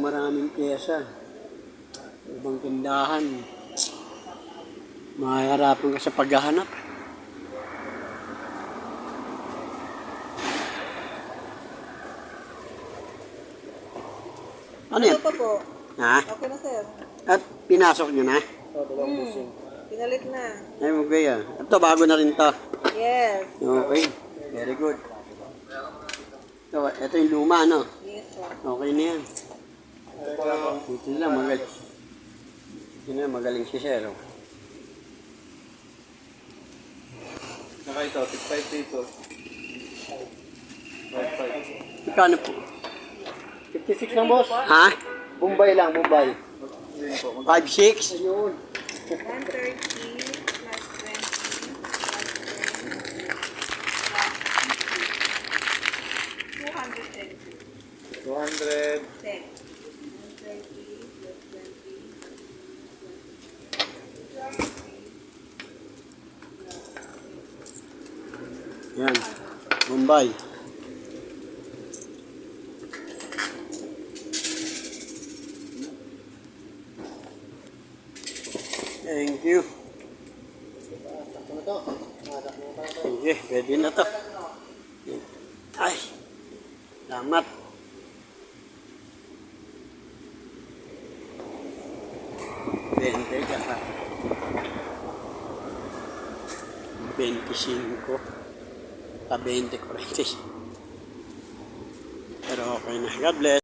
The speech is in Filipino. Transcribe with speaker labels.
Speaker 1: maraming pyesa. Ibang tindahan. Mahihirapan ka sa paghahanap. Ano yan?
Speaker 2: Ano pa po?
Speaker 1: Ha?
Speaker 2: Okay na, sir.
Speaker 1: At pinasok nyo na?
Speaker 2: Pinalit na.
Speaker 1: Ay, okay ah. Ito, bago na rin to.
Speaker 2: Yes.
Speaker 1: Okay. Very good. Ito yung luma, no?
Speaker 2: Yes, sir.
Speaker 1: Okay na yan. Ito lang, magaling. Ito na, magaling si Sir. Oh.
Speaker 3: Saka ito, 6.5 dito. 5.5.
Speaker 1: Ikano po?
Speaker 3: 56 lang, boss.
Speaker 1: Ha?
Speaker 3: Bombay lang, Bombay.
Speaker 1: 5-6?
Speaker 3: Ayun.
Speaker 2: 130 plus 20 plus 10 plus 210.
Speaker 3: 200.
Speaker 2: 10. 130 plus 20.
Speaker 1: Yan. Mumbai. Thank you. Sige, pwede na to. Ay, salamat. Bente ka pa. 25. 20, 40. Pero okay na. God bless.